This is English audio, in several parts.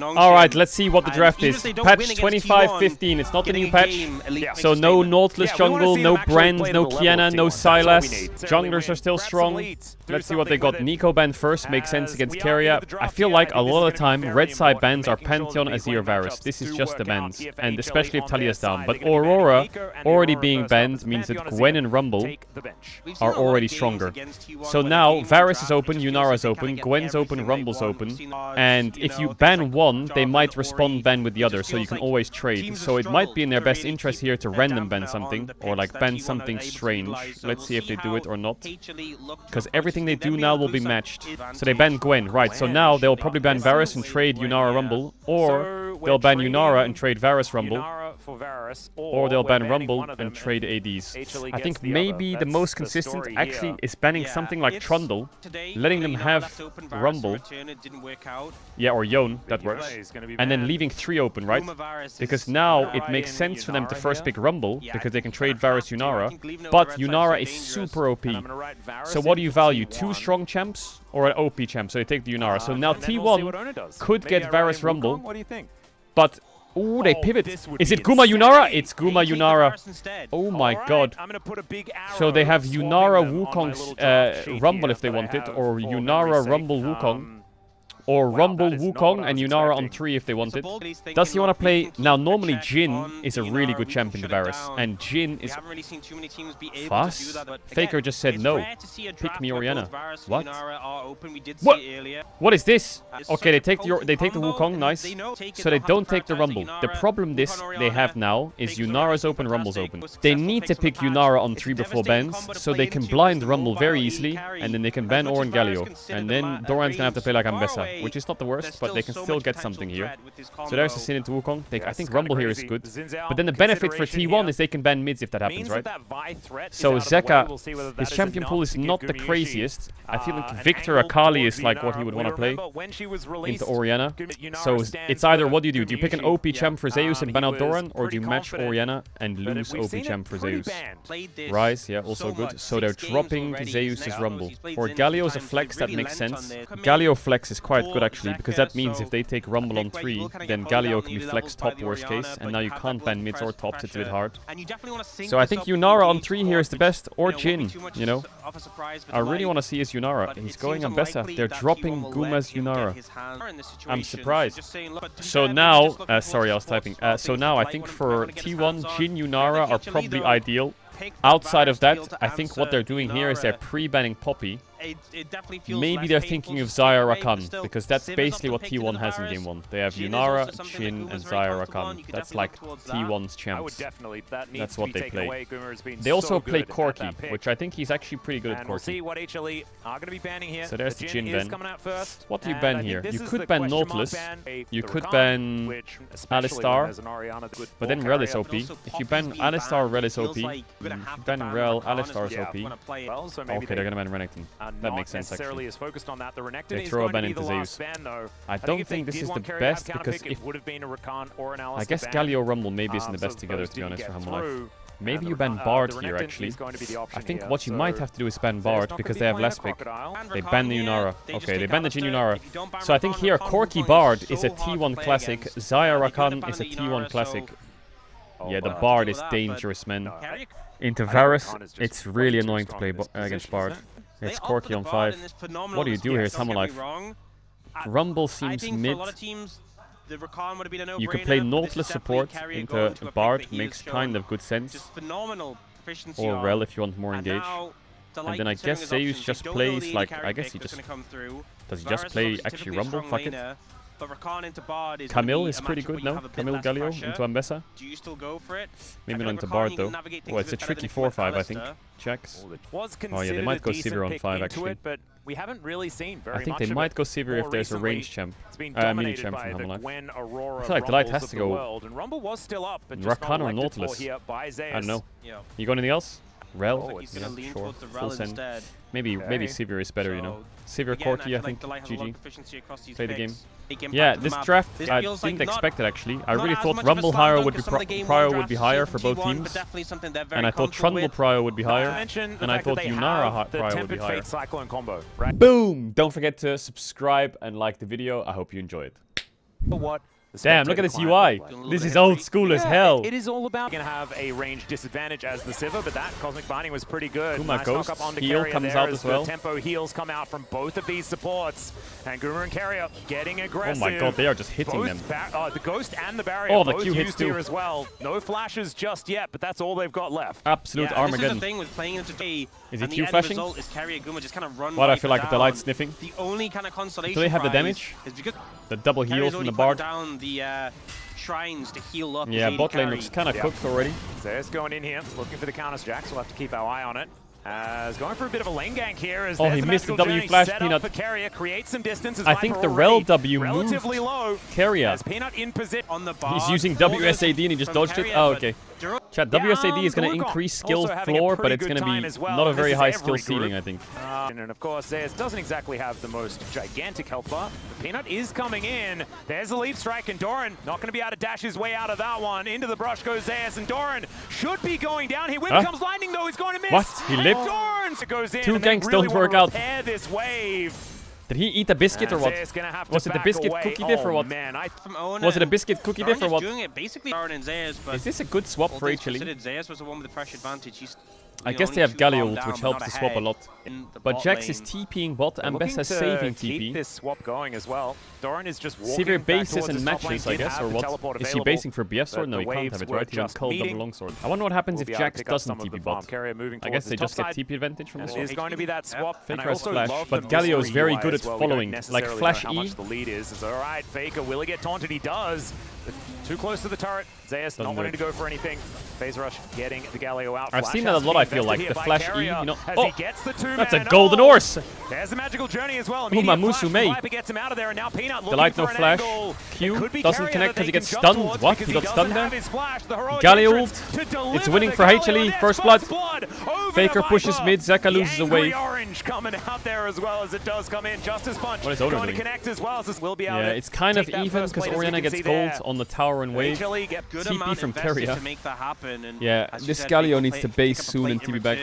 Alright, let's see what the draft is. Patch 25-15, it's not the new patch. So no Nautilus jungle, no Brand, no Kiana, no Sylas. Junglers are still strong. Let's see what they got. Nico ban first, makes sense against Keria. I feel like a lot of the time, red side bans are Pantheon, Azir, Varus. This is just the bans, and especially if Talia's down. But Aurora already being banned means that Gwen and Rumble are already stronger. So now, Varus is open, Yunara is open, Gwen's open, Rumble's open. And if you ban one, they might respond ban with the other, so you can always trade. So it might be in their best interest here to random ban something, or like ban something strange. Let's see if they do it or not. Because everything they do now will be matched. So they ban Gwen, right. So now they'll probably ban Varus and trade Yunara Rumble, or they'll ban Yunara and trade Varus Rumble. Or they'll ban Rumble and trade ADs. I think maybe the most consistent actually is banning something like Trundle, letting them have Rumble. Yeah, or Yone, that works. And then leaving 3 open, right? Because now it makes sense for them to first pick Rumble, because they can trade Varus Yunara. But Yunara is super OP. So what do you value? 2 strong champs or an OP champ? So they take the Yunara. So now T1 could get Varus Rumble. But ooh, they pivot. Is it Guma Yunara? It's Guma Yunara. Oh my god. So they have Yunara Wukong's Rumble if they want it, or Yunara Rumble Wukong. Or Rumble Wukong and Yunara on 3 if they want it. Does he want to play... Now, normally Jhin is a really good champion to Varus. And Jhin is fast. Faker just said no. Pick me Orianna. What? What is this? Okay, they take the Wukong. Nice. So they don't take the Rumble. The problem they have now is Yunara's open, Rumble's open. They need to pick Yunara on 3 before bans, so they can blind Rumble very easily, and then they can ban Oran Galio. And then Doran's gonna have to play like Ambessa. Which is not the worst, but they can still get something here. So there's a Sin into Wukong. I think Rumble here is good. But then the benefit for T1 is they can ban mids if that happens, right? So Zeka, his champion pool is not the craziest. I feel like Victor Akali is like what he would want to play into Orianna. So it's either what do you do? Do you pick an OP champ for Zeus and ban out Doran? Or do you match Orianna and lose OP champ for Zeus? Rise, yeah, also good. So they're dropping Zeus's Rumble. Or Galio's a flex, that makes sense. Galio flex is quite good actually, because that means if they take Rumble on 3, then Galio can be flex top worst case, and now you can't ban mids or tops, it's a bit hard. So I think Yunara on 3 here is the best, or Jhin, you know. I really want to see his Yunara. He's going Ambessa. They're dropping Guma's Yunara. I'm surprised. So now, sorry I was typing. So now I think for T1, Jhin, Yunara are probably ideal. Outside of that, I think what they're doing here is they're pre-banning Poppy. Maybe they're thinking of Xayah Rakan, because that's basically what T1 has in Game 1. They have Yunara, Jhin, and Xayah Rakan. That's like T1's champs. That's what they play. They also play Corki, which I think he's actually pretty good at Corki. So there's the Jhin ban. What do you ban here? You could ban Nautilus. You could ban Alistar. But then Rel is OP. If you ban Alistar, Rel is OP. If you ban Rel, Alistar is OP. Okay, they're gonna ban Renekton. That makes sense, actually. They throw a ban into Zeus. I don't think this is the best, because if... I guess Galio Rumble maybe isn't the best together, to be honest, for Humble Life. Maybe you ban Bard here, actually. I think what you might have to do is ban Bard, because they have less pick. They ban the Yunara. Okay, they ban the Jhin Yunara. So I think here, Corki Bard is a T1 classic. Xayah Rakan is a T1 classic. Yeah, the Bard is dangerous, man. Into Varus, it's really annoying to play against Bard. It's Corki on 5. What do you do here? It's Humble Life. Rumble seems mid. You could play Nautilus support into Bard, makes kind of good sense. Or Rel if you want more engage. And then I guess Zeus just plays like, I guess he just... Does he just play actually Rumble? Fuck it. Camille is pretty good, no? Camille Galio into Ambessa. Maybe not into Bard though. Oh, it's a tricky 4-5, I think. Checks. Oh yeah, they might go Sivir on 5 actually. I think they might go Sivir if there's a range champ. Mini champ from Humble Life. I feel like the light has to go Rakan or Nautilus. I don't know. You got anything else? Rel? Yeah, sure. Full send. Maybe Sivir is better, you know. Sivir Corki, I think. GG. Play the game. Yeah, this draft I didn't expect it actually. I really thought Rumble Prio would be higher for both teams. And I thought Trundle Prio would be higher. And I thought Yunara Prio would be higher. Boom! Don't forget to subscribe and like the video. I hope you enjoy it. What? Damn, look at this UI. This is old school as hell. It is all about going to have a range disadvantage as the Sivir, but that Cosmic Binding was pretty good. Nice Ghost heal comes out as well. Tempo heals come out from both of these supports. And Guma and Carrier getting aggressive. Oh my god, they are just hitting them. The Ghost and the Barrier oh, the both Q hits used too. here as well. No flashes just yet, but that's all they've got left. Absolute Armageddon. This is the thing with playing into Day. Is he Q flashing? Is Carrier Guma just kind of run Why do I right feel like down. the Delight's sniffing? The only kind of consolation Do they have the damage? is because The double heal Carrier's from the only Bard? putting down the shrines to heal up. Yeah, his bot lane carry. looks kind of cooked already. Zeus going in here, looking for the counters. Jax will have to keep our eye on it. As going for a bit of a lane gank here. As he missed the W flash. Peanut. For Carrier, create some distance. As I think the Rel W moved relatively low. Carrier. As Peanut in position on the bar. He's using WSAD and he just dodged it. Oh, okay. Chat, WSAD is going to increase skill floor, but it's going to be not a very high skill ceiling, I think. And of course, Zeus doesn't exactly have the most gigantic health bar. But Peanut is coming in. There's the leap strike, and Doran not going to be able to dash his way out of that one. Into the brush goes Zeus, and Doran should be going down here. Whip comes lightning, though. He's going to miss. What? He lived? Doran goes in. Two ganks really don't work out. This wave. Did he eat a biscuit or what? Was it the biscuit cookie diff or what? Man, Was it a biscuit cookie diff or what? Doing it basically Doran and Zeus, but is this a good swap for HLE? Zeus was the one with the fresh advantage. He's I guess they have Galio ult, which helps the swap a lot. But Jax is TPing bot and Bessa saving TP. Keep this swap going as well. Doran is just walking Severe back bases towards and his top matches, lane, I guess, or what? Is he basing for BF sword? No, he can't have it, right? He went Cull double longsword. I wonder what happens if Jax doesn't TP bot. I guess they just get TP advantage from this. It is going to be that swap. Faker has flash, but Galio is very good at following. Like flash E. The lead is alright. Faker, will he get taunted? He does. Too close to the turret. Zeus not wanting to go for anything. Phase Rush getting the Galio out. I've seen that a lot, I feel like. The flash E, you know. Oh, that's a golden horse! There's the magical journey as well. Uma Musume. Gets him out of there, and now Peanut Delight no flash. Q doesn't connect because he gets stunned. What? He got stunned there? Galio ult. It's winning for HLE. First blood. Faker pushes mid. Zeka loses a wave. Orange coming out there as well as it does come in. Justice Punch what is Odo going doing? to connect as well. So will be able yeah, it's kind of even because Orianna gets gold on the tower and wave. TP from Carrier. Yeah, this Galio needs to base soon and TP back.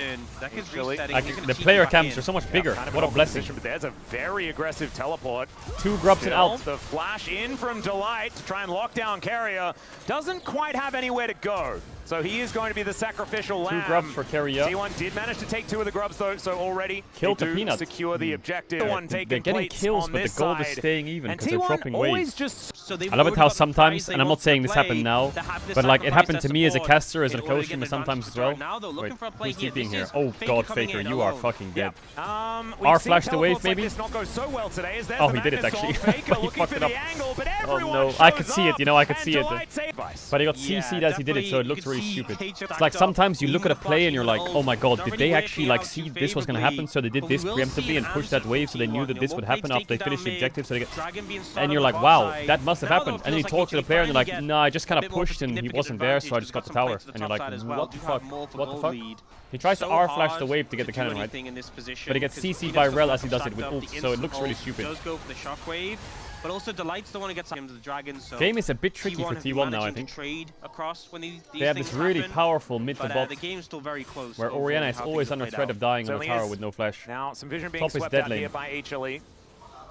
The player camps are so much bigger. What a blessing. But there's a very aggressive teleport. 2 grubs and out. The flash in from Delight to try and lock down Carrier. Doesn't quite have anywhere to go. So he is going to be the sacrificial lamb. 2 grubs for Carrier. T1 did manage to take 2 of the grubs though, so already kill to Peanut. Secure the objective. They're getting kills, but the gold is staying even because they're dropping waves. Just I love it how sometimes, and I'm not saying this happened now, but like it happened to me as a caster, as a coach, sometimes as well. Wait, who's TPing here? Oh god, Faker, you are fucking dead. R flashed the wave, maybe? Oh, he did it actually. But he fucked it up. Oh no, I could see it, you know, I could see it. But he got CC'd as he did it, so it looks really stupid. It's like sometimes you look at a play and you're like, oh my god, did they actually like see this was gonna happen, so they did this preemptively and pushed that wave so they knew that this would happen after they finished the objective, so they get... And you're like, wow, that must have happened. And then you talk to the player and they're like, nah, I just kind of pushed and he wasn't there, so I just got the tower. And you're like, what the fuck? What the fuck? He tries to R flash the wave to get the cannon right, but he gets CC'd by Rel as he does it with ult, so it looks really stupid. But also Delight's the one who gets him to the dragon, so game is a bit tricky for T1 now, I think. They have this really powerful mid to bot, the game's still very close, where Orianna is always under threat of dying on the tower with no flash. Now some vision being top is dead lane. by HLE.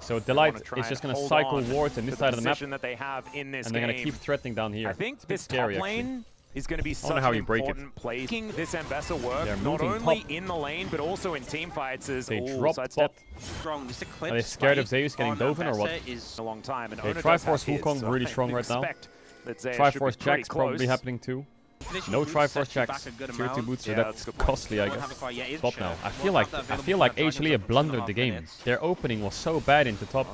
So Delight is just going to cycle wards on this side of the map, that they have in this and they're going to keep threatening down here. I think this top lane is going to be such how an you break important place. Making this Ambessa work, they're not moving only top. in the lane, but also in team fights. They drop bot. Are they scared of Zeus getting Doven or what? A long time. And Triforce Wukong really strong right now. Triforce Jax probably happening too. No Triforce Jax. Tier 2 boots are that costly, I guess. Top now. I feel like HLE have blundered the game. Their opening was so bad into top.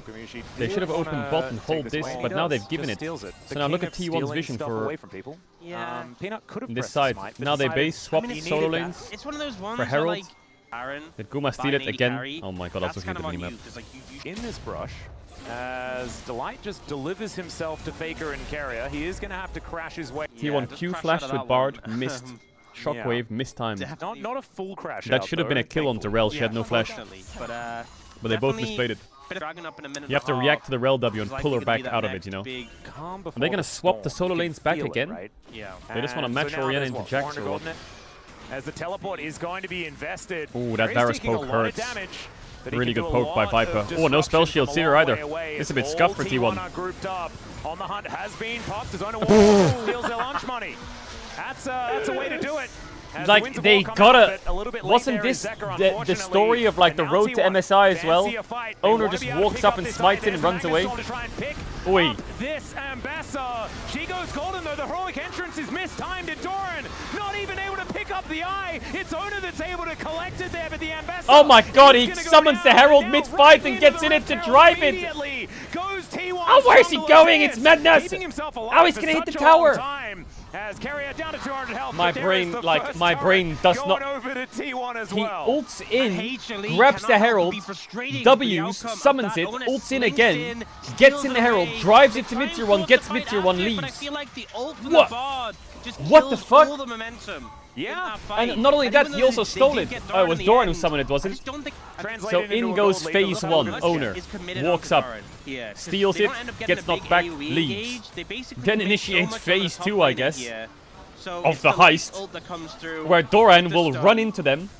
They should have opened bot and hold this, but now they've given it. So now look at T1's vision for this side. Now they base swap solo lanes for Herald. Did Guma steal it again? Oh my god, also hit the minimap. In this brush, as Delight just delivers himself to Faker and Carrier, he is going to have to crash his way. T1 Q flashed with Bard, missed. Shockwave, missed time. Not a full crash. That should have been a kill on Rel, she had no flash. But they both misplayed it. You have to react to the Rel W and pull her back out of it, you know. Are they going to swap the solo lanes back again? They just want to match Orianna into Jax or what? As the teleport is going to be invested. Ooh, that Varus poke hurts. But he Really can good do a poke by lot Viper. of Oh, no spell shield disruption from a either long either. way away It's a as bit scuffed for all T1. are grouped up. On the hunt has been popped. His own wall steals their lunch money. That's a way to do it. As Like, the Winds of they War come gotta... out, but a little bit late Wasn't there is this Zeker, the unfortunately. story of, like, the And road now to T1 MSI as well? fancy a fight. They Owner wanna just be able to walks pick up and this smites fight. it and There's runs an away. Ambassador to try and pick Oi. up this Ambassador. She goes golden, though. The heroic entrance is mistimed, and Doran not even able to pick up the eye. It's Owner that's able to collect it there, but the Ambassador... Oh my god, he is gonna go summons the down, Herald now mid-fight right and into gets the in it to Herald drive it. immediately. Goes T1. Oh, where's he Jungle going? Aziz, It's madness. keeping himself alive How he's for gonna hit the such a long tower? time. As Carrier down to 200 health. My but there brain, is the like, first my turret brain does going not... over to T1 as He well. ults in, HLE grabs the cannot Herald, be frustrating with the W's, outcome of summons that. it, Owner ults in slinks again, in, gets steals in it the Herald, away. drives They it to try and mid-tier 1, force gets the fight mid-tier 1, active, but I leaves. feel like the ult from What? the VOD just What the kills fuck? all the momentum. Yeah. And not only that, he also stole it. Oh, it was Doran who summoned it, wasn't it? So in goes phase 1, Owner, walks up, steals it, gets knocked back, leaves. Then initiates phase 2, I guess, of the heist, where Doran will run into them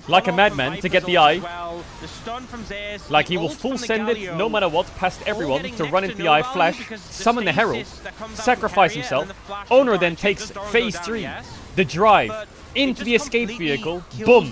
like a madman to get the eye. Like he will full send it no matter what past everyone to run into the eye, flash, summon the Herald, sacrifice himself. Owner then takes phase 3, the drive, into the escape vehicle, boom,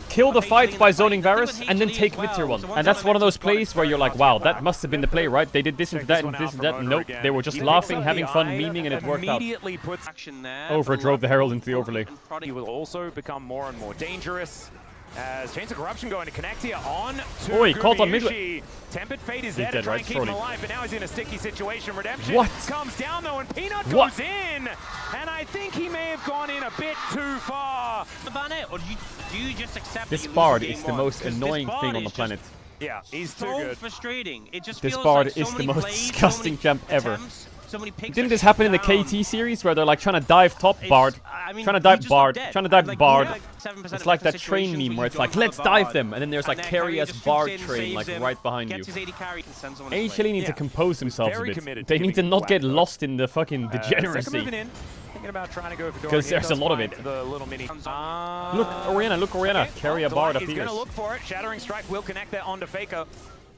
kill the fight by zoning Varus, and then take mid-tier 1. And that's one of those plays where you're like, wow, that must have been the play, right? They did this and that and this and that. Nope, they were just laughing, having fun, memeing, and it worked out. Overdrove the Herald into the overlay. He will also become more and more dangerous. As Chains of Corruption going to connect here on to Oh, he caught on Gumayushi. Tempered Fate is there to dead, try right? and keep him Surely. alive, but now he's in a sticky situation. Redemption What? comes down though, and Peanut What? goes in. And I think he may have gone in a bit too far. Do you just accept This that you bard lose is game the one? most 'Cause this annoying bard thing on the is planet. Yeah, he's too so good. frustrating. It just This feels bard like so is the many most plays, disgusting so many champ ever. attempts, so many picks Didn't are this happen in the down. KT series where they're like trying to dive top bard? I mean, Trying to you dive just bard, look dead. trying to dive Like, bard. you have, 7% It's of like different that train situations meme where it's you like, don't let's have a dive bard. them, and then there's like And then carry Carrier us just bard swoops in, train saves like him, right behind you. gets his 80 carry, and sends someone his way. HLE need to Yeah. compose themselves a very bit. committed They to need to keeping not get black, though. lost in the fucking Zeker degeneracy. moving in, thinking about trying to go for Doran. 'Cause He there's a does lot of find it. The little mini. Look, Oriana, carry a bard He's appears. going to look for it. Shattering Strike will connect there onto Faker.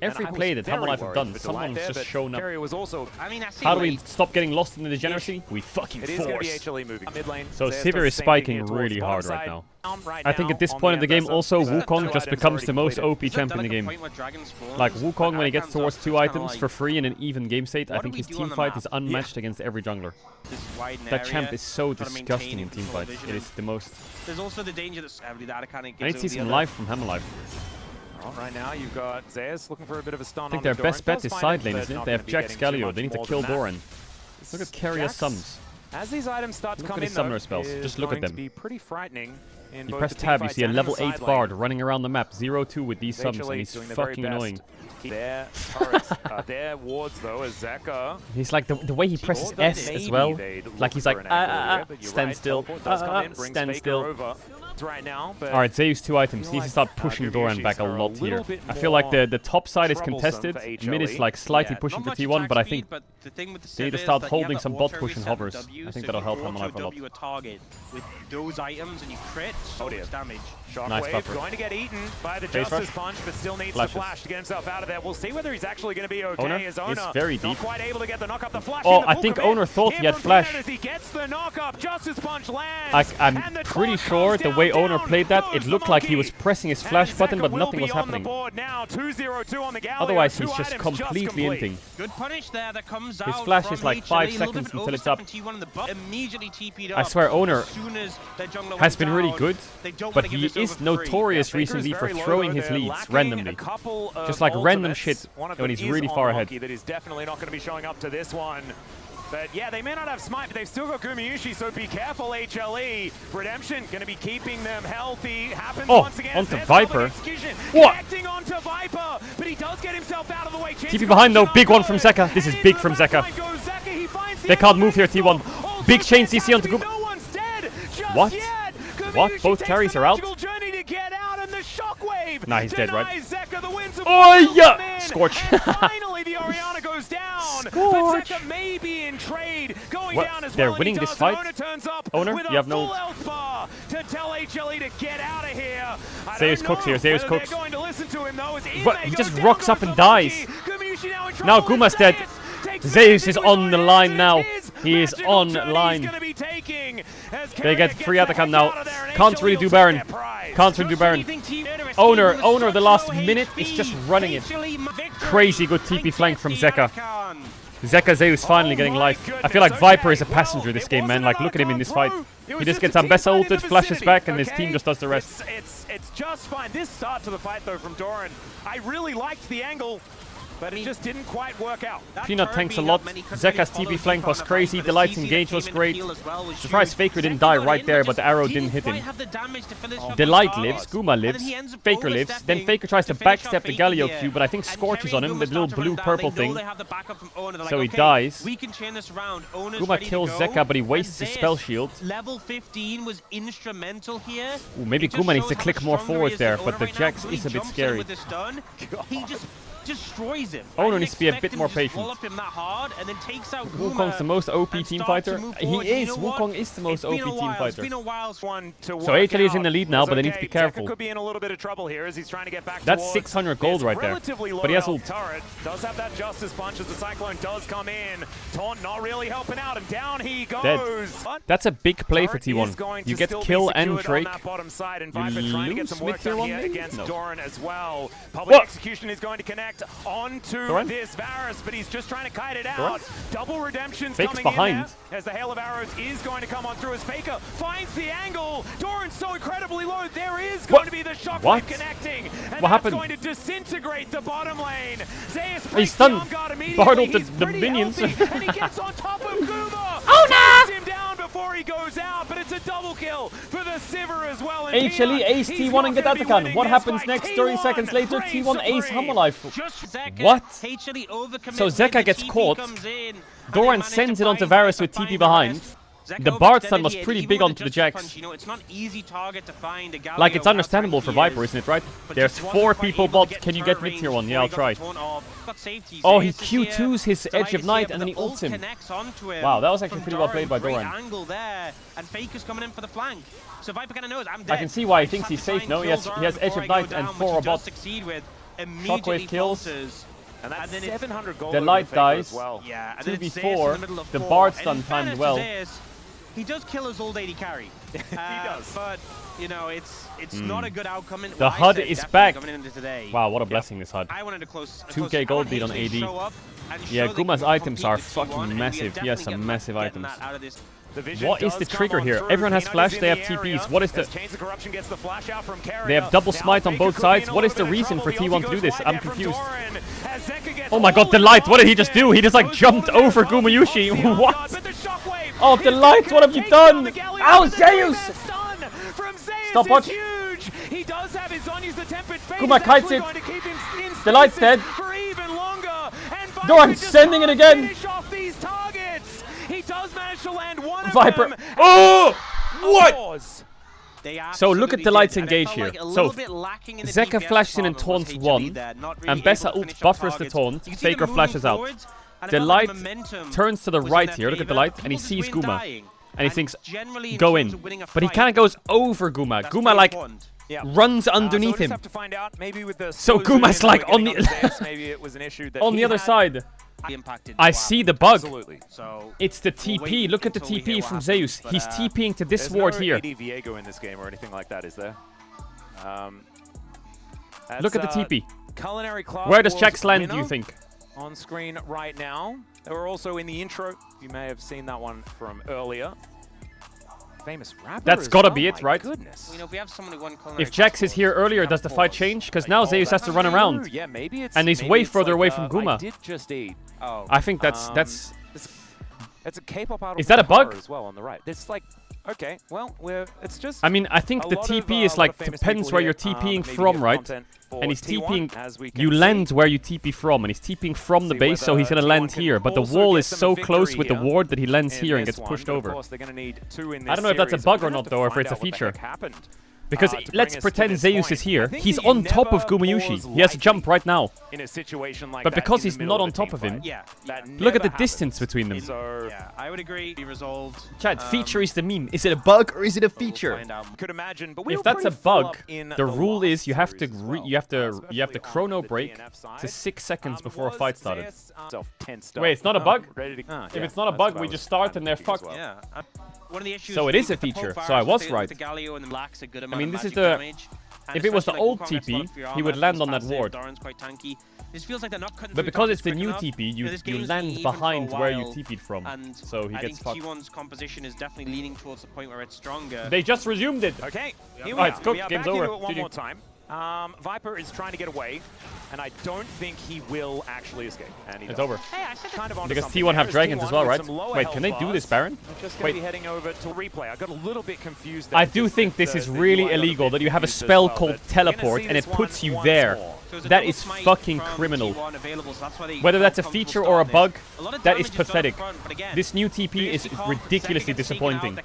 Every play that Hammer Life have done, someone's just shown up. Carrier was also. I mean, I see How do we like- stop getting lost in the degeneracy? We fucking It is going to be force. HLE moving. Mid lane. So Zeus Sivir does is the same thing spiking here towards really bottom hard right side. now. Right I think now at this on point the of the game, Ambassador. also So Wukong two just items becomes already the most completed. OP champ in the game. Like Wukong, when he gets towards 2 items for free in an even game state, I What do think we his do on team the fight map? is unmatched against every jungler. That That champ is so disgusting in team fights. It is the most. There's also the danger that that kind of I need to see some life from Hammer Life. Well, right now you've got Zeus looking for a bit of a stun. I think their best bet is side lane, isn't it? They have Jack Scalio. They need to kill Doran. Look at Carrier Sums. As these items start to Look come at in, his summoner though, spells. is Just look at going to them. be pretty frightening in You both press the team tab, you fights see a and in level the 8 side bard lane. running around the map, 0-2 with these sums, and HLE he's doing their very fucking best. annoying. Their turrets, their wards though, as Zeker. He's like, the way he presses thought S that as maybe well, they'd like look he's for like, an angle here, but you're stand right, still, teleport does come in, brings stand Faker still. over right now, but Alright, Zeus 2 items. feel Needs to like, start pushing Doran back a Gumayushis are a lot here. little bit I feel like more the top side is troublesome contested. for Mid is HLE. like slightly pushing for T1, but I think the thing with the they need to Civ start is that holding you have some that bot auto push and reset hovers. W, I think so that'll if help you Hammer Life a lot. auto-W a target with those items and you crit, so Oh dear. much damage. Nice Shockwave buffer. going to get eaten by the Phase Justice rush. Punch, but still needs Flashes. the flash to get himself out of there. We'll see whether he's actually going to be okay. Owner As is Owner very not deep. quite able to get the knock up. The flash. Oh, in the I full think commit Owner thought here he had from flash. Peanut as he gets the knock up. Justice Punch lands. I'm and the pretty torch sure comes the way down, Owner down played that, goes it the looked like he was monkey. pressing his flash And button, Zeker but will nothing be was on happening. The board now, 2-0-2 on the Galio. Otherwise, Two he's just items completely complete. inting. Good punish there that comes out. His flash is from like 5 HLE, a little seconds bit until it's overstep up. in T1 in the butt, immediately TP'd I up. swear, Owner As soon as their jungler has went been really down, good, they don't but wanna give he this over is for free. notorious Faker's recently for very low, throwing though. his They're leads lacking randomly. a couple of Just like random ultimates. shit One of when them he's is really on far ahead. Monkey that is definitely not going to be showing up to this one. But yeah, they may not have smite, but they've still got Gumayushi, so be careful, HLE. Redemption going to be keeping them healthy. Happens Oh, once again. onto There's Viper. another execution. What? Connecting onto Viper, but he does get himself out of the way. TP behind though, big one from Zeker. This is And big into from the Zeker. backline goes Zeker. He finds the They can't move here, T1. T1. Big chain CC onto Gum. No one's dead just What? yet. What? Gumayushi Both takes carries the are out? magical journey to get out, and the shockwave Nah, he's dead, right? denies Zeker the Winds of Oh, War yeah! come in, Scorch. and finally, the Oriana goes down. but Zeka may be in trade, going down as They're well. winning this fight. Owner turns up Owner, with you have no... full health bar to tell HLE to get out of here. Zeus cooks here, Zeus cooks. Going to listen to him, though, as But he just rocks up and dies. Now Guma's dead. Zeus is on the line now. He is on line. They get free Atacam now. Can't really do Baron. Can't really do Baron. Owner the last minute is just running it. Crazy good TP flank from Zeka. Zeka Zeus finally getting life. I feel like Viper is a passenger this game, man. Like, look at him in this fight. He just gets Ambessa ulted, flashes back, and his team just does the rest. It's just fine. This start to the fight, though, from Doran, I really liked the angle, but it just didn't quite work out. Peanut tanks a lot. Zeka's TP flank was crazy. Delight's engage was great. Surprised Faker didn't die right there, but the arrow didn't hit him. Delight lives, Guma lives, Faker lives. Then Faker tries to backstep the Galio Q, but I think Scorch is on him with the little blue-purple thing. So he dies. Guma kills Zeka, but he wastes his spell shield. Level 15 was instrumental here. Ooh, maybe Guma needs to click more forward there, but the Jax is a bit scary. He just destroys him. Owner needs to be a bit more patient. Wukong's the most OP team fighter. He is. Wukong is the most OP team fighter. So HLE is in the lead now, but they need to be careful. Could be in a little bit of trouble here as he's trying to get back. That's 600 gold right there. But he has ult. Does have that Justice punch as the Cyclone does come in. Taunt not really helping out, and down he goes. Dead. That's a big play for T1. You get kill and Drake. You lose mid tier 1 against Doran as well. Public execution is going to connect onto Doran? this Varus, but he's just trying to kite it out. Doran? Double redemption's Fake's coming behind. in now, as the hail of arrows is going to come on through as Faker finds the angle. Doran's so incredibly low. There is going to be the shockwave connecting, and what happened? Going to disintegrate the bottom lane. Zeus He's stunned. Bartled the minions. And he gets on top of Guma. Oh no! Him down before he goes out, but it's a double kill for the Sivir as well. And HLE ace T1 and get Atakan. What happens next? 30 seconds later, T1 ace Hammerlife. What? So Zeka gets caught. Doran sends it onto Varus with TP behind. The Bard stun was pretty big onto the Jax. Like, it's understandable for Viper, isn't it, right? There's 4 people bot. Can you get mid tier 1? Yeah, I'll try. Oh, he Q2s his Edge of Night and then he ults him. Wow, that was actually pretty well played by Doran. I can see why he thinks he's safe, no? He has Edge of Night and 4 bots. Shockwave kills. And that's 700 gold. The light dies. Well. Yeah, 2v4. The Bard stun timed well. He does kill his old AD carry. He does. But, you know, it's not a good outcome. The HUD is back. Today. Wow, what a blessing this HUD. I wanted to close 2k gold lead on AD. Yeah, Guma's items are fucking massive. He has some massive items. What is the trigger here? Everyone has flash, they have TPs. What is the... They have double smite on both sides. What is the reason for T1 to do this? I'm confused. Oh my god, Delight, what did he just do? He just like jumped over Gumayushi. What? Oh, Delight, what have you done? Ow, Zeus! Stop watch. Guma kites it. Delight's dead. Doran sending it again. He does manage to land one Viper. Oh! What? So look at Delight's engage here. So Zeka flashes in and taunts 1. Ambessa ult buffers the taunt. Faker flashes out. Delight turns to the right here. Look at Delight. And he sees Guma. And he thinks, go in. But he kind of goes over Guma. Guma like runs underneath him. So Guma's like on the on the other side. I see the bug. Absolutely. It's the TP. Look at the TP from Zeus. He's TPing to this ward here. There's no AD Viego in this game or anything like that, is there? Look at the TP. Culinary Class Where does Jax land, do you think? On screen right now. They were also in the intro. You may have seen that one from earlier. Famous rapper. That's gotta be it, right? Goodness. You know, if we have someone who won If Jax is here earlier, does the fight change? Because now Zeus has to run around. Yeah, maybe it's, and he's way further away from Guma. I did just eat. Oh. I think that's It's a K-pop out. Is that a bug? As well on the right. It's like, okay, well, it's just. I mean, I think the TP is like depends where you're TPing from, right? And he's TPing. You land where you TP from, and he's TPing from the base, so he's gonna land here. But the wall is so close with the ward that he lands here and gets pushed over. I don't know if that's a bug or not, though, or if it's a feature. Because let's pretend Zeus is here. He's on top of Gumayushi. He has to jump right now. In a situation like But that, because in the he's middle not on a top team of him, fight, that look at the never distance happens. between them. So Yeah, I would agree. Be resolved. Chad, feature is the meme. Is it a bug or is it a feature? Find out. could imagine, but we If were that's a pretty full bug, up in the rule last is you have to series as well, you have to especially chrono on the break DNF side. to 6 seconds before a fight started. Tensed Wait, up. it's not a bug? Ready to, If it's not a bug, we just start and they're fucked. Yeah. One of the issues So it is a feature, so I was right. I mean, this is the- if it was the old TP, he would land on that ward. This feels like they're not cutting But through because the it's the quick new enough. TP, you This game's land even for a behind where you while, TP'd from. and So he I gets think fucked. T1's composition is definitely leaning towards the point where it's stronger. They just resumed it. Okay, here we Alright, are. it's cooked. We are Game's back into over. it one GG. more time. Viper is trying to get away, and I don't think he will actually escape. And he It's doesn't. over. Hey, I said Kind of onto Because something T1 there. have dragons T1 as well, with right? some lower Wait, can they health do this, bars. Baron? I'm just Wait. going to be heading over to replay. I got a little bit confused there. I do think this is really illegal, that you have a spell called Teleport and it puts you there. That is fucking criminal. Whether that's a feature or a bug, that is pathetic. This new TP is ridiculously disappointing.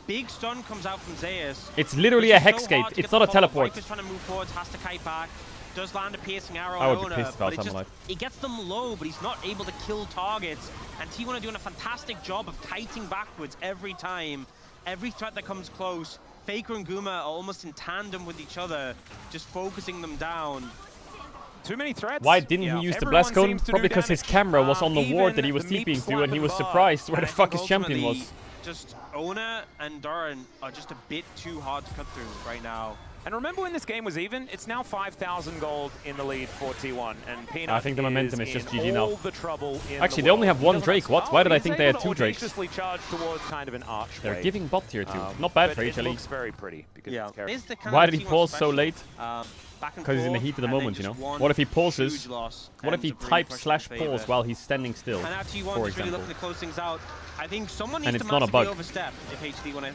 Big stun comes out from Zeus. It's literally a hex gate. It's not a teleport. Viper's trying to move forwards, has to kite back. Does land a piercing arrow. I would be Owner, pissed if I was but Hammer Life. it gets them low, but he's not able to kill targets. And T1 are doing a fantastic job of kiting backwards every time. Every threat that comes close, Faker and Guma are almost in tandem with each other, just focusing them down. Too many threats. Why didn't he use the blast cone? Probably because his camera was on the ward that he was TPing to and he was surprised where the fuck his champion was. Just Ona and Doran are just a bit too hard to cut through right now. And remember when this game was even? It's now 5,000 gold in the lead for T1, and Peanut I think the momentum is just GG now. all the trouble in Actually, the they only world. have one He doesn't Drake. What? spell, Why did I he's think they had able two to Drakes? audaciously charge towards kind of an archway. They're giving bot tier 2. Not But bad for it HLE. looks very pretty because it's character. Is the kind Why of did he T1 pause so special. late? Back and Because he's in the forth, heat of the and then moment, you know? just one What if he pauses? huge loss What if he ends up really types pushing in /pause favor. while he's standing still, And now T1 for is really example? looking to close things out. I think someone needs And to it's not a massively bug. overstep if HD want to.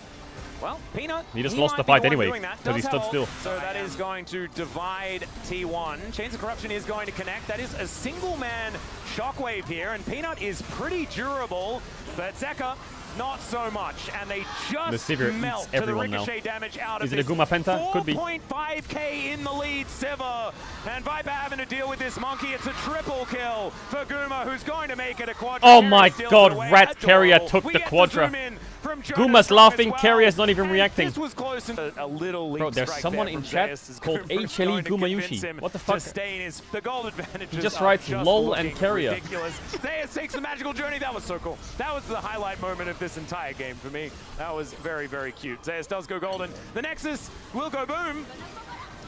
Well, Peanut, He just he lost might the be fight one anyway, doing that. 'cause he Does stood have still. ult, So that is going to divide T1. Chains of Corruption is going to connect. That is a single-man shockwave here, and Peanut is pretty durable, but Zeka, not so much, and they just Sivir melt eats to the everyone now. ricochet damage out of Is it a this. Guma Penta? Could be. 4.5k in the lead, Sivir, and Viper having to deal with this monkey. It's a triple kill for Guma, who's going to make it a quadra. Oh Carrier my steals god, it away. Rat Carrier Adorable. took We the get to quadra. zoom in from Jonas Guma's Strong laughing, as well. Carrier's not even And reacting. This was close and a little leap Bro, there's strike someone there in from chat Zeus as called Guma's HLE going to convince Gumayushi. him What the to fuck? stay in his, the gold advantages just are writes just lol and looking Carrier. ridiculous. Zeus takes the magical journey. That was so cool. That was the highlight moment of this entire game for me. That was very, very cute. Zeus does go golden. The Nexus will go boom.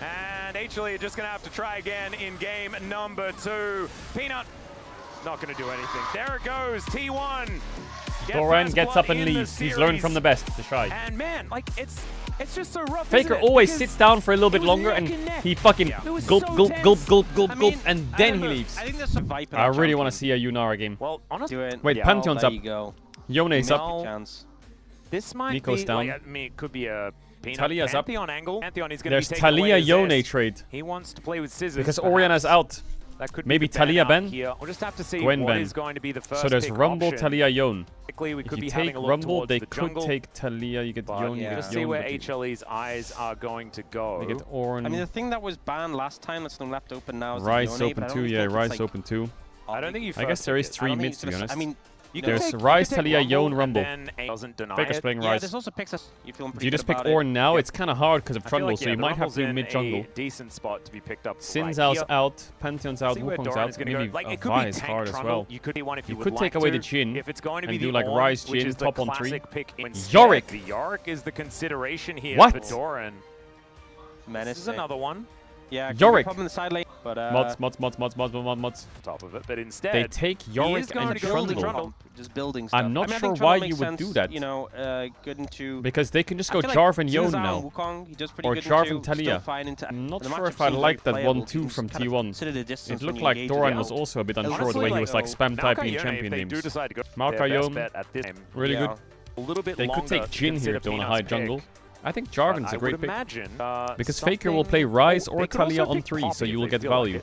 And HLE are just going to have to try again in game number 2. Peanut not going to do anything. There it goes. T1. Doran gets up and leaves. He's learned from the best, the shy. And man, like it's just so rough. Faker isn't it? always Because sits down for a little bit it was longer neck and and neck. he fucking It was gulp, so gulp, gulp, tense. gulp, gulp, I gulp, mean, and I then don't he know. leaves. I think there's some Viper. I really want to see a Yunara game. Well, honestly, Do it. Wait, Yeah, Pantheon's there up. you go. Yone's No up. chance. this might Nico's be. down. Like, I mean, it could be a Peanut Talia's up. Pantheon angle. Pantheon is going to There's be taken away Talia as Yone Zeus. trade. He wants to play with scissors. Because perhaps. Oriana's out. That could Maybe be the ban Talia out Ben? here. We'll just have to see Gwen what Ben. is going to be the first So there's pick Rumble, option. Talia, Yone. We If could you be take having a look Rumble, towards they the could jungle, take Talia, you get but Yone, you yeah. get just see Yone, where but you- HLE's eyes are going to go. you get Oran. I mean, the thing that was banned last time that's still left open now is the Rise Yone, but open I don't 2, yeah, think it's Rise like- open 2. I don't think you. I guess there is first pick it. 3 I don't think mids, it's to be gonna honest. I mean, You There's can take, Rise, you can take Talia, Rumble, Yone, and Rumble. then A doesn't deny Faker's it. playing yeah, Rise. there's also picks us. You feeling Do pretty you good just pick about it. Ornn now? Yep. It's kind of hard because of I feel Trundle, like, so yeah, you the might have Rumble's to in mid jungle. a decent spot to be picked up. Sin's right here. out, Pantheon's out, See where Wukong's Doran's out. gonna Maybe go. Like, a it could be Vi is tank hard as Trundle. well. You could be one if You you could would take like away to. the Jhin If it's going to be and do the like Ornn, Rise, which Jhin, is the top on 3. classic pick instead, Yorick! The Yorick is the consideration here What? for Doran. Menace. This is another one. Yeah, Yorick. Problem in the side lane, but Mods. Top of it, but instead They take he is Yorick going and to go with the Trundle. just building stuff. I'm not I mean, I sure think why Trundle you makes would do sense, that. You know, good into. Because they can just I go feel like Jarvan Yone Xin Zhao now. and Wukong, he does pretty Or good Jarvan into, Talia. still fine into, I'm not the sure matchup if I seems like that playable. 1-2 You can from kind of T1. consider the distance It when looked you like engage Doran with was the also a bit unsure Honestly, the way he like, was like spam typing in champion if they names. do decide to go Marc their best Yone, bet at this time, really good. a little bit They could longer take to Jhin here consider if they want a Peanut's high pick, jungle. I think but Jarvan's I a great would pick. imagine, Because Faker will play Rise or Talia on 3, so you will get value.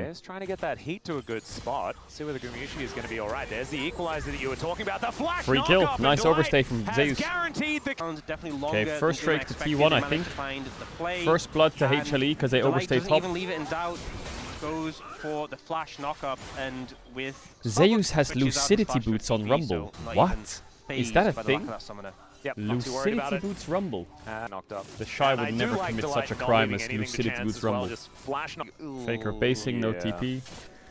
Zeus trying to get that heat to a good spot. See where the Gumayushi is going to be all right. There's the equalizer that you were talking about. The flash Free kill. knock-up, Nice and Dwight overstay from has Zeus. guaranteed the Definitely longer Okay, first than straight to expected. T1, They I managed think. to find the play, First blood to and HLE because they Dwight overstay doesn't top. even leave it in doubt. Goes for the flash knock-up, and with Zeus has switches out his lucidity flash for boots on TP, Rumble. so not What? even Is that a fazed by the lack thing? of that summoner. Yep, not too worried about Lucidity it. boots Rumble. Knocked up. The Shy And would I do never like commit Delight such a not crime leaving as anything to lucidity chance boots as well, Rumble. just flash knock. Faker basing, no Yeah. TP.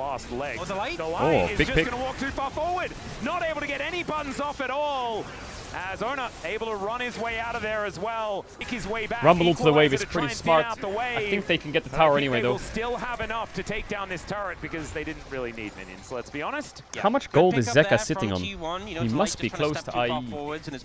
last legs. Oh, the light? The light is big just pick. going to walk too far forward. Not able to get any buttons off at all. As Ona able to run his way out of there as well. Pick his way back. Rumble into the wave is Equalizer to pretty try and smart. thin out the wave. I think they can get the But I tower think anyway, they though. will still have enough to take down this turret because they didn't really need minions, let's be honest. Yeah. How much Good gold is pickup Zeka there sitting from on? T1. You know, He Delight must just be trying to close step to too far IE. forwards and is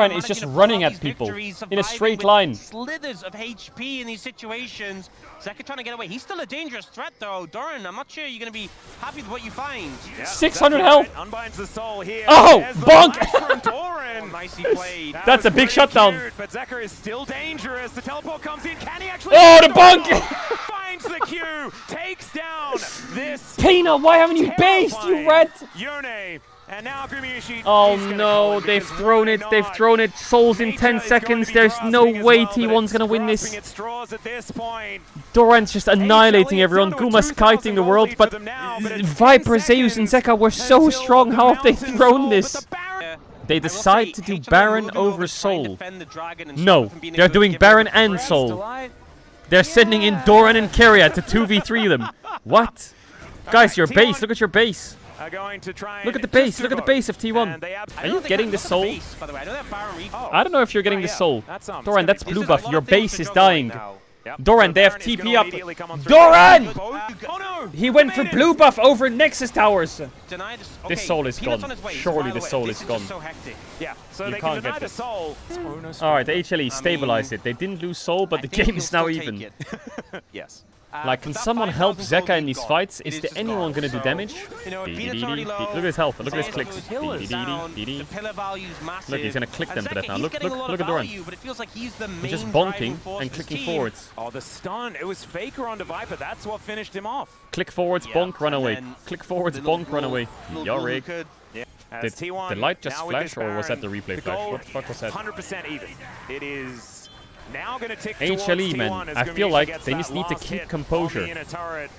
Doran is just running at people in a straight line. Slithers of HP in these situations. Zeka trying to get away. He's still a dangerous threat, though. Doran, I'm not sure you're going to be happy with what you find. Yeah, 600 health. Unbinds the soul here. Oh, bonk! Nicely played. That's a big shutdown. Cute, but Zeka is still dangerous. The teleport comes in. Can he actually? Oh, the bonk! Finds the Q. Takes down this. Pina, why haven't you based, you rat? Yone. And now Gumiushi. Oh no, they've thrown it. They've thrown it. Souls in 10 seconds. There's no way T1's gonna win this. Doran's just annihilating everyone. Guma's kiting the world, but Viper, Zeus, and Zeka were so strong. How have they thrown this? They I will decide say, to do HLE Baron moving over to try and Soul. defend the dragon and No, stop him being they're able to doing give Baron him and threats. Soul. They're sending in Doran and Keria to 2v3 them. What? Guys, your base. Look at your base. Look at the base. Look at the base of T1. Are you getting the soul? Base, by the way. I know that Baron recall. I don't know if you're getting the soul. Doran, that's blue This is a buff. lot Your of things base to is juggle right dying. now. Doran, they have TP up. Doran! Oh no! He went for blue buff over Nexus towers. Deny this. This soul is Peanut's gone. on his way. Surely By the the way, soul this is just gone. so hectic. Yeah, so You they can't can deny get the this. soul. Alright, the HLE stabilized it. They didn't lose soul, but the I think game he'll is now still take even. it. Yes. Like, can someone help Zeka in these fights? Is there anyone gonna do So, damage? You know, Peanut's already low. Look at his health. Look at his Zayas clicks. is down, the pillar value's massive. Look, he's gonna click them And to death Zeka, now. he's Look, getting a look, lot look of at Doran. value, but it feels like he's the main He's just driving bonking force and of his clicking team. forwards. Oh, the stun. It was Faker onto Viper. That's what finished him off. Click forwards, Yeah, bonk, run and away. then Click forwards, the little bonk, run rule- away. little Yorick. rule could- Yeah. Did As T1 the light just now with flash, this or was that the Baron, replay flash? What the fuck was that? 100% even. It is now going to tick HLE, towards man. T1 as I feel Gumushi like gets they that just need to last keep hit composure. on the inner turret.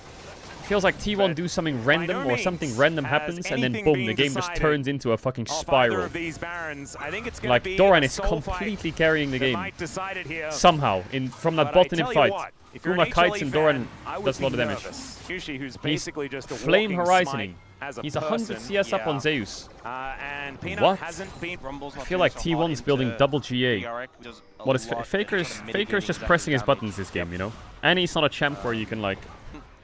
Feels like T1 But do something by random no or something means random has happens, and then anything boom, been the game just decided turns into a fucking Off either spiral. of these Barons. I think it's going to Like, be Doran a is soul fight completely carrying the that game. might decide it here. Somehow, from that But I bottom tell in you fight. what, if you're Guma an kites HLE and fan, Doran I would does a lot of be damage. nervous. Yushi, who's basically just a Flame walking horizoning. smite as a He's 100 person. CS up on Zeus. And Peanut What? hasn't been Rumble's I not feel doing like so hard T1's into building double GA. Yorick, does a What is lot Faker's to Faker's mitigating just that pressing his damage. buttons this game, you know? And he's not a champ where you can like...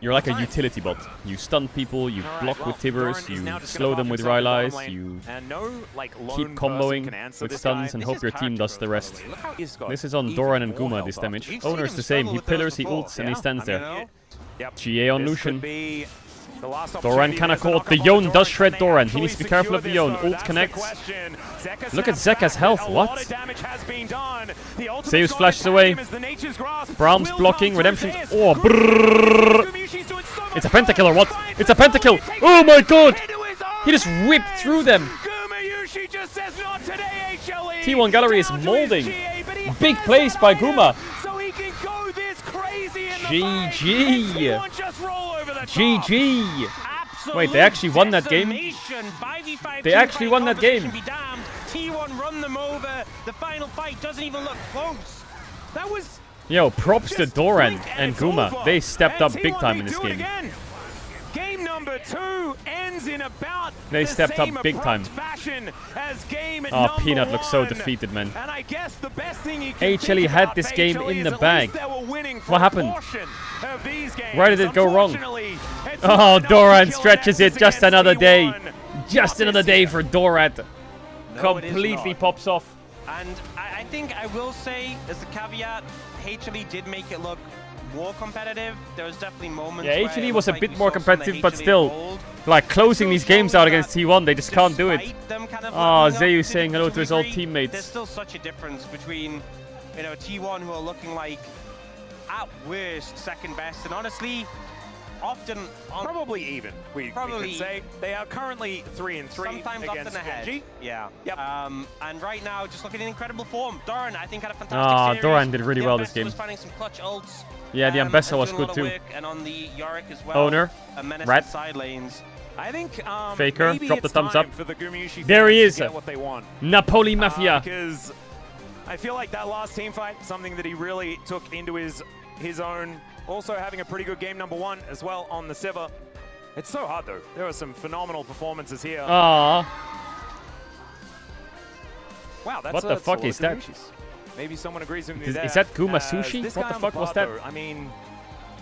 You're like a utility bot. You stun people, you Alright, block well, with Tibbers, Doran is you now just slow gonna them with mark himself in Rylai's, bottom lane, you and no, like, keep lone person comboing can answer with this stuns guy. and This hope is your team character does the growth, rest. by the way. Look how he's got This is on even Doran and more Guma, health this after damage. We've seen Owner's him the same, struggle he with those pillars, he before. ults, and he Yeah, stands I there. mean, Yep. GA on This Lucian. could be the last Doran opportunity. kinda There's a caught. knock The up on Yone Doran. does shred Can they Doran. He actually needs to be careful of the secure Yone. this, though? Ult That's the connects. question. Zeka Look at snaps Zeka's back. health, A what? lot of damage has been done. The ultimate's Zeus gonna flashes attack away. him as the Nature's Grasp Brahms will blocking, come Redemption. through Zeus. Oh, brrrr. Gumushi's doing so much It's a pentakill or what? damage. It's a pentakill. Takes Oh my god! into his own He just whipped hands. through them. Gumayushi just says not today, HLE. T1 Gallery is Down to his molding. GA, but he Big has plays that by item, Guma. So he can go this crazy in the GG. fight. T1 just roll over the top. GG! Absolute Wait, they actually won that game? decimation. 5v5 They team actually fight won that game. competition be damned. T1 run them over. The final fight doesn't even look close. That was Yo, props to just Doran blink and it's Guma. over. They stepped up And big T1, time they in this do it game. again. Game number 2 ends in about They the stepped up same big time. abrupt fashion as game Oh, number Peanut looks so 1. defeated, man. And I guess the best thing you can HLE think had about this for game HLE in is the at bag. least they were winning for What a happened? portion of these games. Why did it go wrong? Unfortunately, it's Oh, not enough Doran to kill stretches Nexus it just against another day. T1. Just another day for Doran. No, it is Completely not. pops off. And I think I will say, as a caveat, HLE did make it look more competitive. There was definitely moments Yeah, where HLE it was a looked bit like more we saw some of the competitive, but HLE still, gold. like closing Still these games shows out against that T1, they just can't do it. despite them kind of Oh, leveling up Zeus to saying hello to his old degree, teammates. There's still such a difference between, you know, T1 who are looking like, at worst, second best, and honestly, often on Probably even, we Probably- could say. They are currently 3-3 sometimes against often ahead. Genji. Yeah. Yep. And right now, just looking in incredible form. Doran, I think, had a fantastic Ah, series. Doran did really The well this Ambessa game. was finding some clutch ults. Yeah, the and Ambessa was doing a good lot of too. work, and on the Yorick as well. Owner, A menace Rat. in side lanes. I think Faker, maybe drop the it's thumbs time up. for the Gumushi There he fans is. to get what they want. Napoli Mafia. Because I feel like that last team fight, something that he really took into his own. Also having a pretty good game number 1 as well on the Siva. It's so hard though. There are some phenomenal performances here. Aw. Wow, that's What the that's a fuck lot is of that? Gumushis. Maybe someone agrees with me Is there. that Guma As sushi? this What guy the on fuck was bar, that? though, I mean,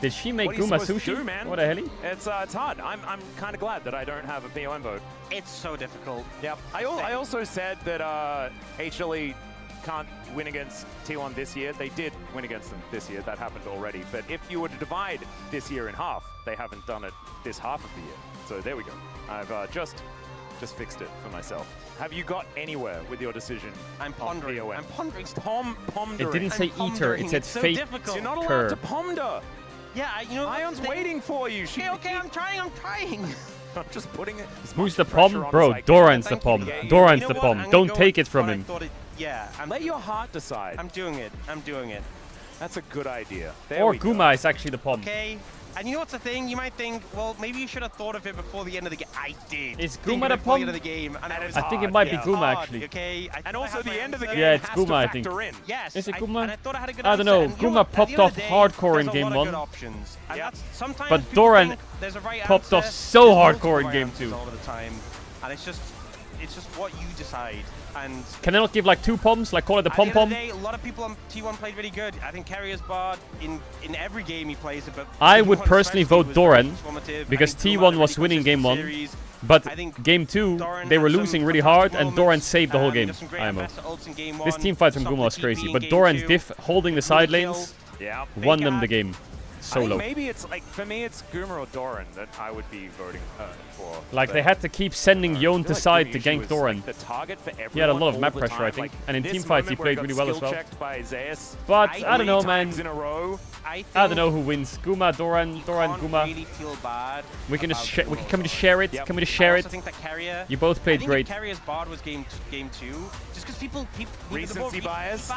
Did she make what are you Guma supposed to sushi? do, man? What the hell? It's hard. I'm kind of glad that I don't have a POM vote. It's so difficult. Yep. I also said that HLE can't win against T1 this year. They did win against them this year. That happened already. But if you were to divide this year in half, they haven't done it this half of the year. So there we go. I've just fixed it for myself. Have you got anywhere with your decision? I'm pondering. POM? I'm pondering. Pondering. It didn't say I'm eater, it pondering. said It's so fate. difficult. You're not allowed Cur. to ponder. Yeah, you know. Ion's they- waiting for you. Okay, okay, I'm trying. I'm just putting it. as Who's much the pressure pom? on Bro, as I can. Doran's the Thank pom. you. Doran's You the know what? pom. I'm gonna Don't go take with it from what I him. thought it- yeah, Let your heart decide. I'm doing it. I'm doing it. That's a good idea. There Or we go. Guma is actually the pom. Okay. And you know what's the thing? You might think, well, maybe you should have thought of it before the end of the game. I did. Is think Guma of the it before the end pump? of the game, and I think it might be Guma hard, actually. Okay. And also the end of the game Yeah, it's has Guma, to I think. factor in. Yes. Is it and Guma? I thought I had a good I don't know. answer, and you Guma what? At the popped end of off the day, hardcore in there's a game lot of one. good options. And Yep. that's sometimes But people Doran think there's a right popped answer. off so There's hardcore in multiple game answers two. all the time, and it's just what you decide. And Can they not give like 2 pumps? Like call it the at the end pom of the pom? day, a lot of people on T1 played really good. I think Carrier's Bard in every game he plays it, but I would T1 personally especially vote was Doran, very transformative. because I think Doran T1 had a was really winning game consistent 1. series. But I think game 2, Doran they were had some losing really fantastic hard, and Doran moments. saved the whole game. There's some great IMO. investor ults in game This 1, team fight from stopped Guma was the crazy, TP but in Doran's game 2, diff holding the side lanes Yeah. won them the game. I think Solo. maybe it's like, for me, it's Guma or Doran that I would be voting for. Like they But had to keep sending I Yon feel to like side Guma to usually gank was, Doran. like, the target for He had a lot everyone of map all the pressure, I time. think. Like, And in this team fights, he moment where played got really well as well. skill-checked by Zeus But I I don't know, man. times in a row. I I don't know who wins. Guma, Doran, can't Guma. really feel bad We can just about we Guma. can we just share it? Yep. Can we just I share also it? think that Carrier. You both I played think great. if Carrier's Bard was game 2, just because people Recency bias.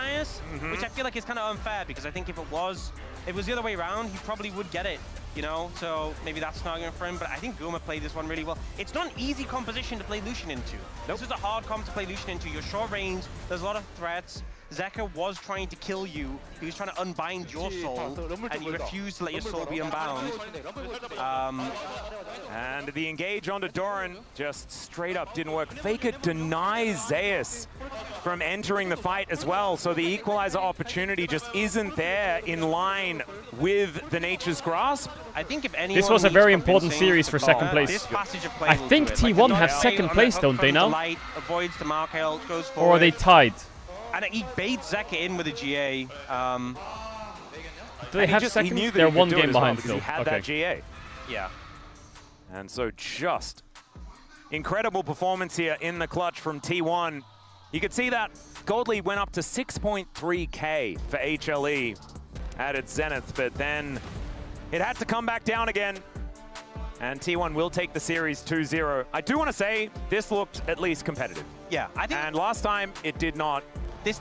which I feel like is kind of unfair, because I think if it was the other way around, he probably would get it, you know. So maybe that's not going for him. But I think Guma played this one really well. It's not an easy composition to play Lucian into. This is a hard comp to play Lucian into. You're short range. There's a lot of threats. Zeka was trying to kill you. He was trying to unbind your soul, and you refused to let your soul be unbound. And the engage onto Doran just straight up didn't work. Faker denies Zeus from entering the fight as well, so the equalizer opportunity just isn't there in line with the Nature's Grasp. I think if anyone This was a needs very important convincing, series for second place. This passage of play I will think do it. Like, T1 the have Doran second on the place, hook don't they from now? the light, avoids the Marc ult, goes Or forward. are they tied? And he baits Zeka in with a GA. Do they And have he second? knew that They're he could one do it game as well behind because still. he had Okay. that GA. Yeah. And so just incredible performance here in the clutch from T1. You could see that gold lead went up to 6.3k for HLE at its zenith, but then it had to come back down again. And T1 will take the series 2-0. I do want to say this looked at least competitive. Yeah, I think And last time it did not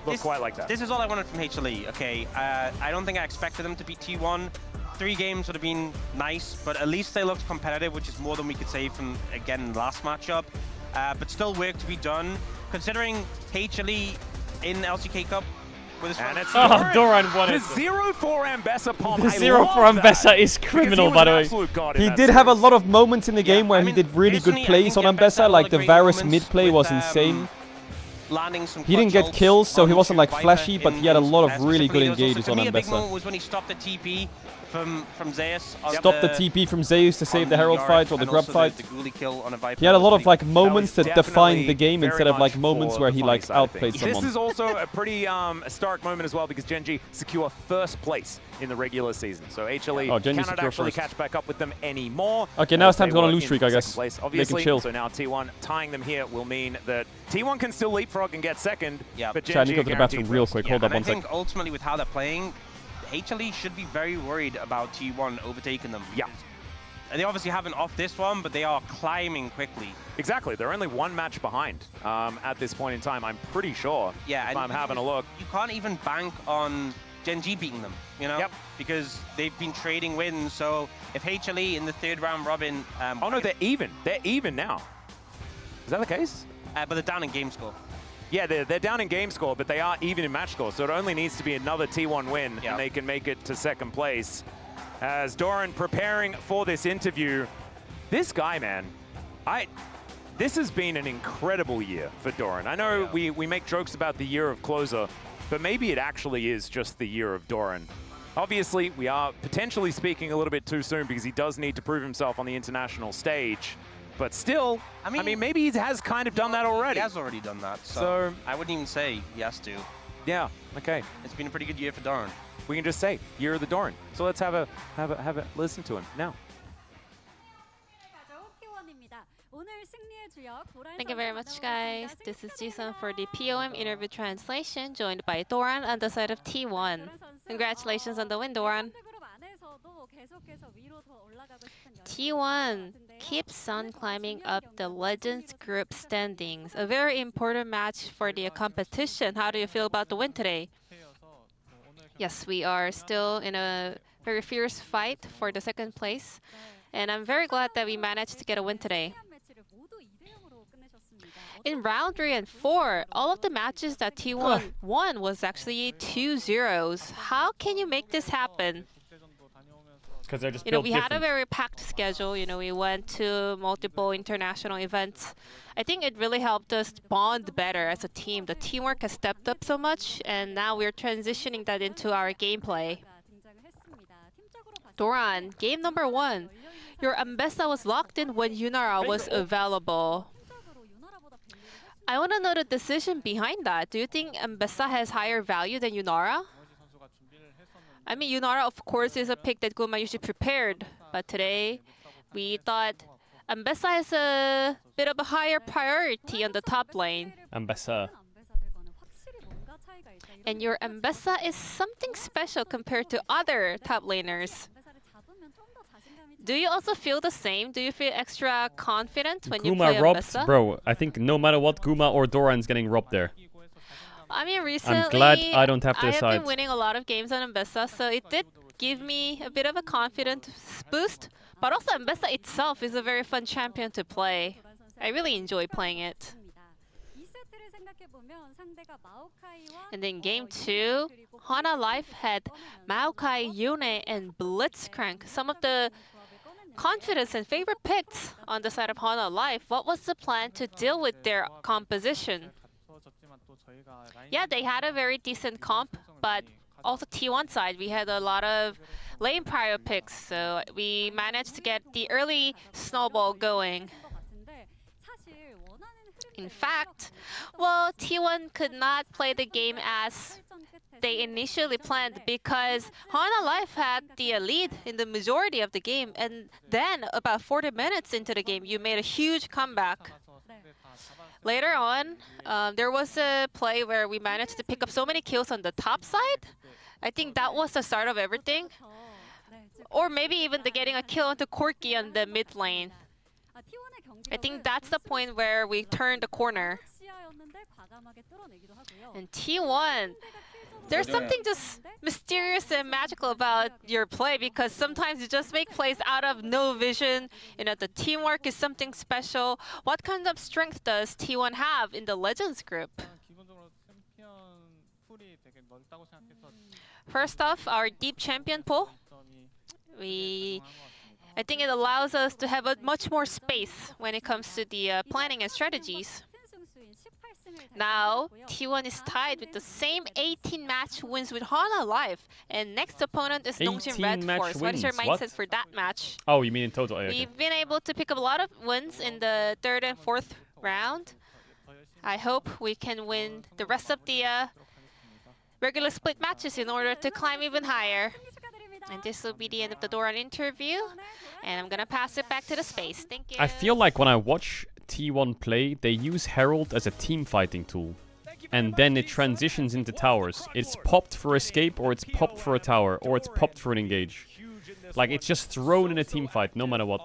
look quite like that. This is all I wanted from HLE, okay? I don't think I expected them to beat T1. 3 games would have been nice, but at least they looked competitive, which is more than we could say from, again, last matchup. But still work to be done. Considering HLE in LCK Cup with this And one. it's Oh, Doran won the it. 0-4 Ambessa pomp. The I 0 love for that, Ambessa is because criminal, he was by an the way. absolute god in He that did have a series. lot of moments in the game where I he mean, did really good personally, I plays on think Ambessa had Ambessa, a like lot the of great Varus moments mid play was with, insane. Landing some He didn't clutch get ults kills, so he on wasn't like Viper flashy, but in he had a lot of games, really good specifically. There was engages also, on for me, a big Ambessa. moment was when he stopped the TP from Zeus. On Stopped the TP from Zeus to save on the Herald Yorick, fight or the and grub also fight. The Ghoulie kill on a Viper He had a lot was of like pretty- moments that defined definitely the game very instead of like much moments for where the he funny like side of outplayed things. someone. This is also a pretty historic moment as well, because Gen.G secure first place in the regular season. So HLE Oh, Gen.G cannot secure actually first. catch back up with them anymore. Okay, now as it's time they to go on a were lose in streak, I second guess. place, They can obviously. chill. So now T1 tying them here will mean that T1 can still leapfrog and get second, Yeah. but Chat, I Gen.G need to go to the guaranteed bathroom real first. quick. Yeah, Hold up and I one sec. think ultimately with how they're playing, HLE should be very worried about T1 overtaking them. Yeah. And they obviously haven't off this one, but they are climbing quickly. Exactly. They're only one match behind at this point in time, I'm pretty sure. Yeah, if and I'm having a look. You can't even bank on Gen.G beating them, you know? Yep. Because they've been trading wins. So if HLE in the 3rd round robin... Oh no, they're even. They're even now. Is that the case? but they're down in game score. Yeah, they're down in game score, but they are even in match score. So it only needs to be another T1 win, Yeah. and they can make it to second place. As Doran preparing for this interview, this guy, man, this has been an incredible year for Doran. I know we make jokes about the year of closer, but maybe it actually is just the year of Doran. Obviously, we are potentially speaking a little bit too soon because he does need to prove himself on the international stage. But still, I mean maybe he has kind of done that already. He has already done that, So I wouldn't even say he has to. Yeah, okay. It's been a pretty good year for Doran. We can just say, year of the Doran. So let's have a listen to him now. Thank you very much, guys. This is Jisun for the POM interview translation, joined by Doran on the side of T1. Congratulations on the win, Doran. T1 keeps on climbing up the Legends group standings. A very important match for the competition. How do you feel about the win today? Yes, we are still in a very fierce fight for the second place. And I'm very glad that we managed to get a win today. In round 3 and 4, all of the matches that T1 won was actually 2-0s. How can you make this happen? Because they're just You know, built we had a different. very packed schedule. You know, we went to multiple international events. I think it really helped us bond better as a team. The teamwork has stepped up so much, and now we're transitioning that into our gameplay. Doran, game number 1. Your Ambessa was locked in when Yunara was available. I want to know the decision behind that. Do you think Ambessa has higher value than Yunara? I mean, Yunara, of course, is a pick that Guma usually prepared. But today, we thought Ambessa has a bit of a higher priority on the top lane. Ambessa. And your Ambessa is something special compared to other top laners. Do you also feel the same? Do you feel extra confident when you play Guma robbed? Ambessa? Bro, I think no matter what, Guma or Doran's getting robbed there. I mean, recently, I'm glad I don't have to I decide. have been winning a lot of games on Ambessa, so it did give me a bit of a confidence boost. But also, Ambessa itself is a very fun champion to play. I really enjoy playing it. And then game 2, Hana Life had Maokai, Yone, and Blitzcrank. Some of the confidence and favorite picks on the side of Hana Life. What was the plan to deal with their composition? Yeah, they had a very decent comp, but also T1 side, we had a lot of lane prior picks, so we managed to get the early snowball going. In fact, well, T1 could not play the game as they initially planned because Hana Life had the lead in the majority of the game, and then about 40 minutes into the game, you made a huge comeback. Later on, there was a play where we managed to pick up so many kills on the top side. I think that was the start of everything. Or maybe even the getting a kill onto Corki on the mid lane. I think that's the point where we turned the corner. And T1, there's something just mysterious and magical about your play because sometimes you just make plays out of no vision. You know, the teamwork is something special. What kind of strength does T1 have in the Legends group? First off, our deep champion pool. I think it allows us to have a much more space when it comes to the planning and strategies. Now, T1 is tied with the same 18 match wins with Hana Life, and next opponent is Nongshim Red Force. What is your mindset for that match? Oh, you mean in total? Okay. We've been able to pick up a lot of wins in the 3rd and 4th round. I hope we can win the rest of the regular split matches in order to climb even higher. And this will be the end of the Doran interview, and I'm gonna pass it back to the space. Thank you. I feel like when I watch T1 play, they use Herald as a team fighting tool. And then it transitions into towers. It's popped for escape, or it's popped for a tower, or it's popped for an engage. Like, it's just thrown in a team fight, no matter what.